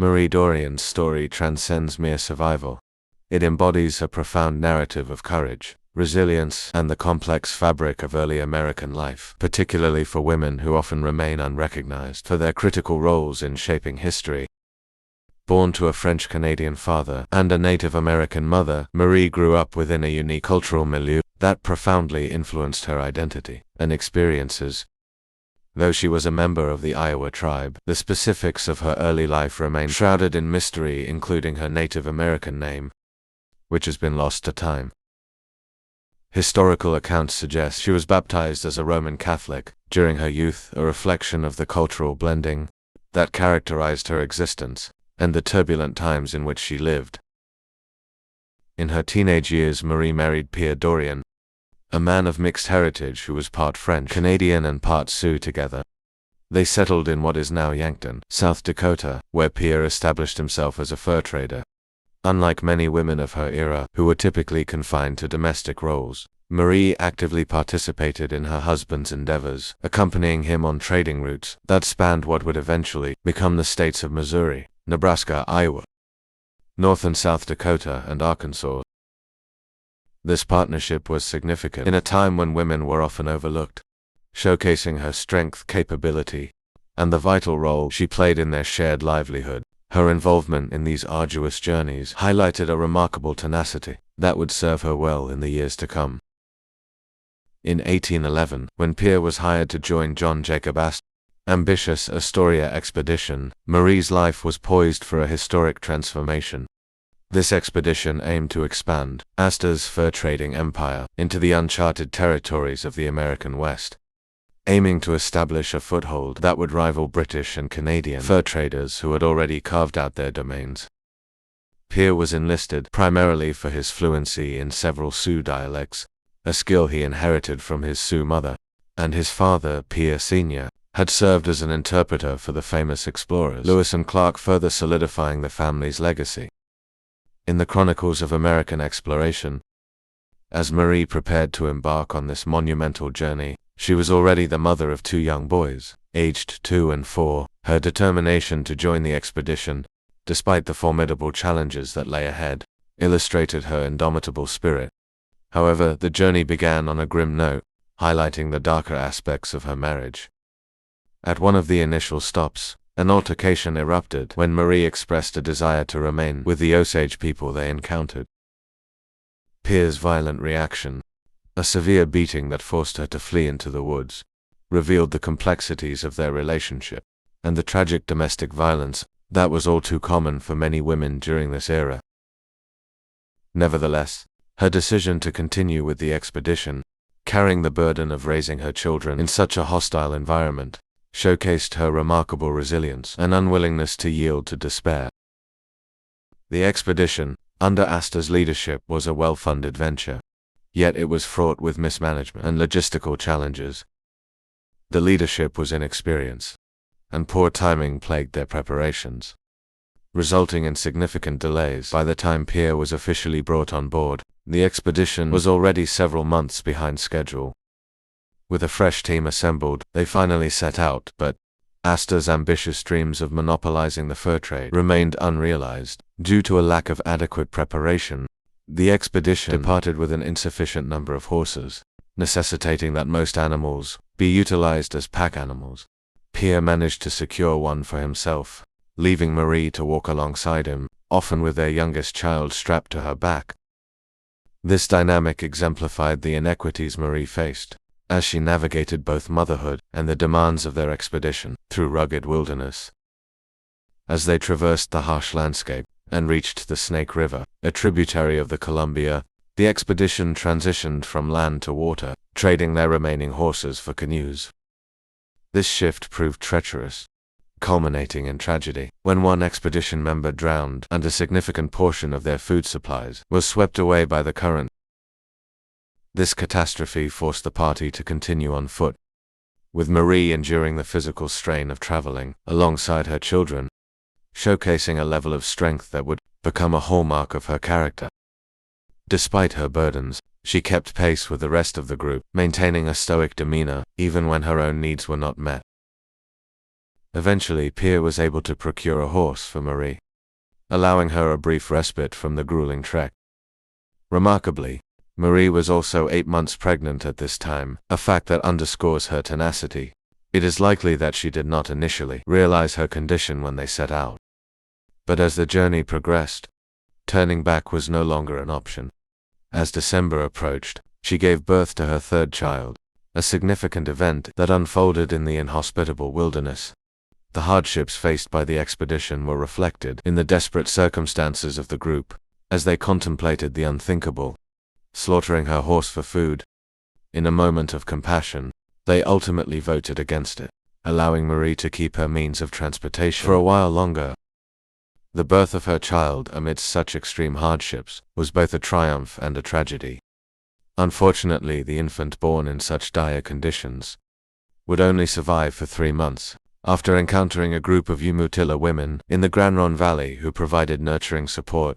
Marie Dorian's story transcends mere survival. It embodies a profound narrative of courage, resilience, and the complex fabric of early American life, particularly for women who often remain unrecognized for their critical roles in shaping history. Born to a French-Canadian father and a Native American mother, Marie grew up within a unique cultural milieu that profoundly influenced her identity and experiences. Though she was a member of the Iowa tribe, the specifics of her early life remain shrouded in mystery, including her Native American name, which has been lost to time. Historical accounts suggest she was baptized as a Roman Catholic during her youth, a reflection of the cultural blending that characterized her existence and the turbulent times in which she lived. In her teenage years, Marie married Pierre Dorian, a man of mixed heritage who was part French, Canadian, and part Sioux. Together, they settled in what is now Yankton, South Dakota, where Pierre established himself as a fur trader. Unlike many women of her era, who were typically confined to domestic roles, Marie actively participated in her husband's endeavors, accompanying him on trading routes that spanned what would eventually become the states of Missouri, Nebraska, Iowa, North and South Dakota, and Arkansas. This partnership was significant in a time when women were often overlooked, showcasing her strength, capability, and the vital role she played in their shared livelihood. Her involvement in these arduous journeys highlighted a remarkable tenacity that would serve her well in the years to come. In 1811, when Pierre was hired to join John Jacob Astor's ambitious Astoria expedition, Marie's life was poised for a historic transformation. This expedition aimed to expand Astor's fur trading empire into the uncharted territories of the American West, aiming to establish a foothold that would rival British and Canadian fur traders who had already carved out their domains. Pierre was enlisted primarily for his fluency in several Sioux dialects, a skill he inherited from his Sioux mother, and his father, Pierre Sr., had served as an interpreter for the famous explorers Lewis and Clark, further solidifying the family's legacy. In the Chronicles of American Exploration, as Marie prepared to embark on this monumental journey, she was already the mother of 2 young boys, aged 2 and 4. Her determination to join the expedition, despite the formidable challenges that lay ahead, illustrated her indomitable spirit. However, the journey began on a grim note, highlighting the darker aspects of her marriage. At one of the initial stops, an altercation erupted when Marie expressed a desire to remain with the Osage people they encountered. Pierre's violent reaction, a severe beating that forced her to flee into the woods, revealed the complexities of their relationship and the tragic domestic violence that was all too common for many women during this era. Nevertheless, her decision to continue with the expedition, carrying the burden of raising her children in such a hostile environment, showcased her remarkable resilience and unwillingness to yield to despair. The expedition, under Astor's leadership, was a well-funded venture, yet it was fraught with mismanagement and logistical challenges. The leadership was inexperienced, and poor timing plagued their preparations, resulting in significant delays. By the time Pierre was officially brought on board, the expedition was already several months behind schedule. With a fresh team assembled, they finally set out, but Astor's ambitious dreams of monopolizing the fur trade remained unrealized. Due to a lack of adequate preparation, the expedition departed with an insufficient number of horses, necessitating that most animals be utilized as pack animals. Pierre managed to secure one for himself, leaving Marie to walk alongside him, often with their youngest child strapped to her back. This dynamic exemplified the inequities Marie faced as she navigated both motherhood and the demands of their expedition through rugged wilderness. As they traversed the harsh landscape and reached the Snake River, a tributary of the Columbia, the expedition transitioned from land to water, trading their remaining horses for canoes. This shift proved treacherous, culminating in tragedy when one expedition member drowned and a significant portion of their food supplies was swept away by the current. This catastrophe forced the party to continue on foot, with Marie enduring the physical strain of traveling alongside her children, showcasing a level of strength that would become a hallmark of her character. Despite her burdens, she kept pace with the rest of the group, maintaining a stoic demeanor even when her own needs were not met. Eventually, Pierre was able to procure a horse for Marie, allowing her a brief respite from the grueling trek. Remarkably, Marie was also 8 months pregnant at this time, a fact that underscores her tenacity. It is likely that she did not initially realize her condition when they set out. But as the journey progressed, turning back was no longer an option. As December approached, she gave birth to her third child, a significant event that unfolded in the inhospitable wilderness. The hardships faced by the expedition were reflected in the desperate circumstances of the group, as they contemplated the unthinkable, slaughtering her horse for food. In a moment of compassion, they ultimately voted against it, allowing Marie to keep her means of transportation for a while longer. The birth of her child amidst such extreme hardships was both a triumph and a tragedy. Unfortunately, the infant born in such dire conditions would only survive for 3 months, after encountering a group of Umutila women in the Grand Ronde Valley who provided nurturing support.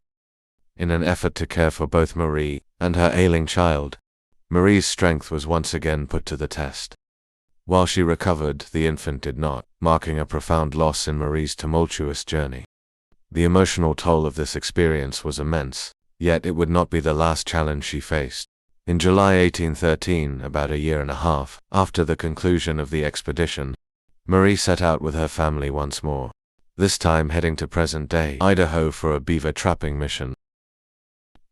In an effort to care for both Marie and her ailing child, Marie's strength was once again put to the test. While she recovered, the infant did not, marking a profound loss in Marie's tumultuous journey. The emotional toll of this experience was immense, yet it would not be the last challenge she faced. In July 1813, about a year and a half after the conclusion of the expedition, Marie set out with her family once more, this time heading to present-day Idaho for a beaver trapping mission.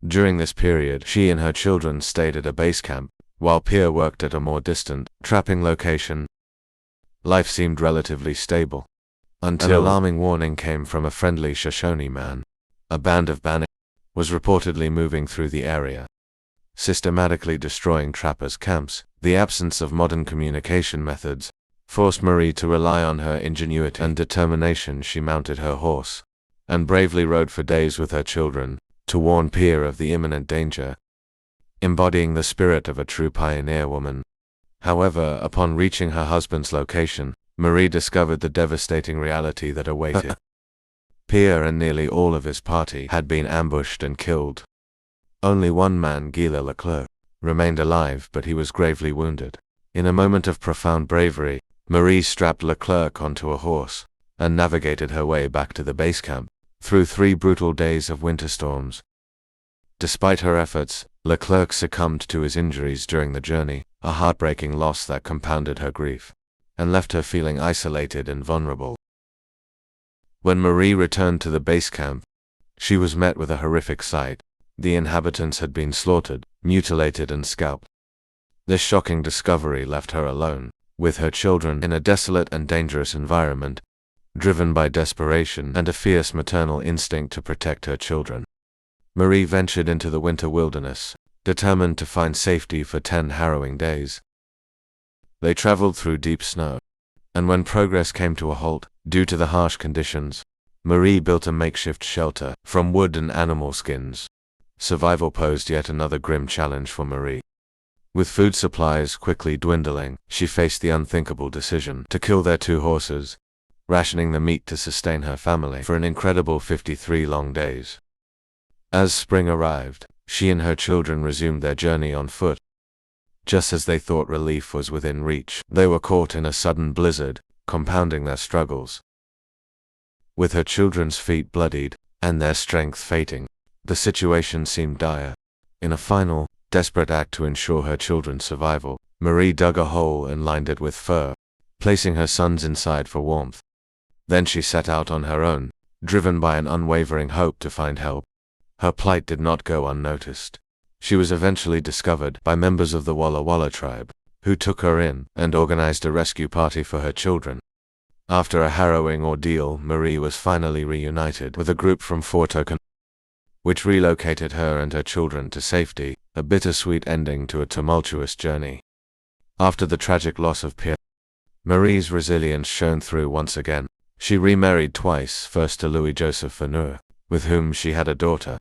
During this period, she and her children stayed at a base camp, while Pierre worked at a more distant, trapping location. Life seemed relatively stable, until an alarming warning came from a friendly Shoshone man. A band of Bannock was reportedly moving through the area, systematically destroying trappers' camps. The absence of modern communication methods forced Marie to rely on her ingenuity and determination. She mounted her horse and bravely rode for days with her children to warn Pierre of the imminent danger, embodying the spirit of a true pioneer woman. However, upon reaching her husband's location, Marie discovered the devastating reality that awaited. Pierre and nearly all of his party had been ambushed and killed. Only one man, Gila Leclerc, remained alive, but he was gravely wounded. In a moment of profound bravery, Marie strapped Leclerc onto a horse and navigated her way back to the base camp, through 3 brutal days of winter storms. Despite her efforts, Leclerc succumbed to his injuries during the journey, a heartbreaking loss that compounded her grief and left her feeling isolated and vulnerable. When Marie returned to the base camp, she was met with a horrific sight. The inhabitants had been slaughtered, mutilated, and scalped. This shocking discovery left her alone, with her children, in a desolate and dangerous environment, driven by desperation and a fierce maternal instinct to protect her children. Marie ventured into the winter wilderness, determined to find safety for 10 harrowing days. They traveled through deep snow, and when progress came to a halt, due to the harsh conditions, Marie built a makeshift shelter from wood and animal skins. Survival posed yet another grim challenge for Marie. With food supplies quickly dwindling, she faced the unthinkable decision to kill their 2 horses, rationing the meat to sustain her family for an incredible 53 long days. As spring arrived, she and her children resumed their journey on foot. Just as they thought relief was within reach, they were caught in a sudden blizzard, compounding their struggles. With her children's feet bloodied and their strength fading, the situation seemed dire. In a final, desperate act to ensure her children's survival, Marie dug a hole and lined it with fur, placing her sons inside for warmth. Then she set out on her own, driven by an unwavering hope to find help. Her plight did not go unnoticed. She was eventually discovered by members of the Walla Walla tribe, who took her in and organized a rescue party for her children. After a harrowing ordeal, Marie was finally reunited with a group from Fort Okan, which relocated her and her children to safety, a bittersweet ending to a tumultuous journey. After the tragic loss of Pierre, Marie's resilience shone through once again. She remarried twice, first to Louis Joseph Vanur, with whom she had a daughter.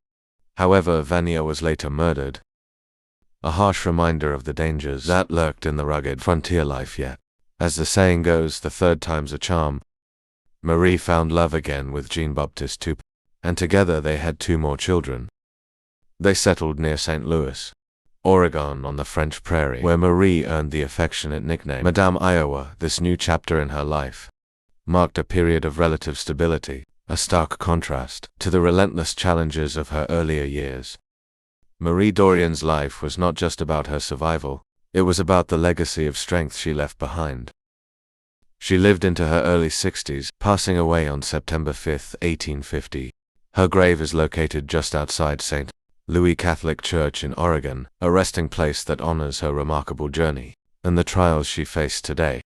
However, Vania was later murdered, a harsh reminder of the dangers that lurked in the rugged frontier life. Yet, as the saying goes, the third time's a charm. Marie found love again with Jean-Baptiste Toupin, and together they had 2 more children. They settled near St. Louis, Oregon, on the French Prairie, where Marie earned the affectionate nickname Madame Iowa. This new chapter in her life marked a period of relative stability, a stark contrast to the relentless challenges of her earlier years. Marie Dorian's life was not just about her survival, it was about the legacy of strength she left behind. She lived into her early 60s, passing away on September 5, 1850. Her grave is located just outside St. Louis Catholic Church in Oregon, a resting place that honors her remarkable journey and the trials she faced today.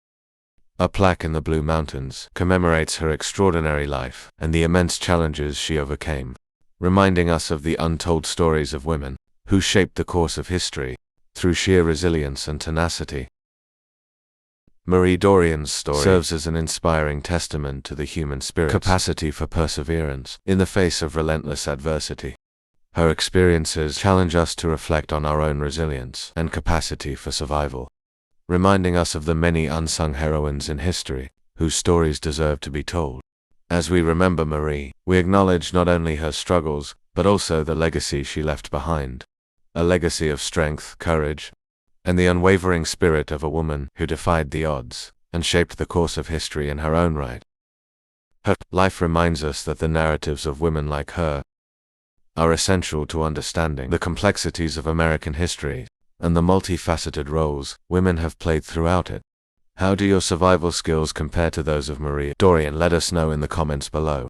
A plaque in the Blue Mountains commemorates her extraordinary life and the immense challenges she overcame, reminding us of the untold stories of women who shaped the course of history through sheer resilience and tenacity. Marie Dorian's story serves as an inspiring testament to the human spirit's capacity for perseverance in the face of relentless adversity. Her experiences challenge us to reflect on our own resilience and capacity for survival, reminding us of the many unsung heroines in history whose stories deserve to be told. As we remember Marie, we acknowledge not only her struggles, but also the legacy she left behind. A legacy of strength, courage, and the unwavering spirit of a woman who defied the odds and shaped the course of history in her own right. Her life reminds us that the narratives of women like her are essential to understanding the complexities of American history and the multifaceted roles women have played throughout it. How do your survival skills compare to those of Marie Dorian? Let us know in the comments below.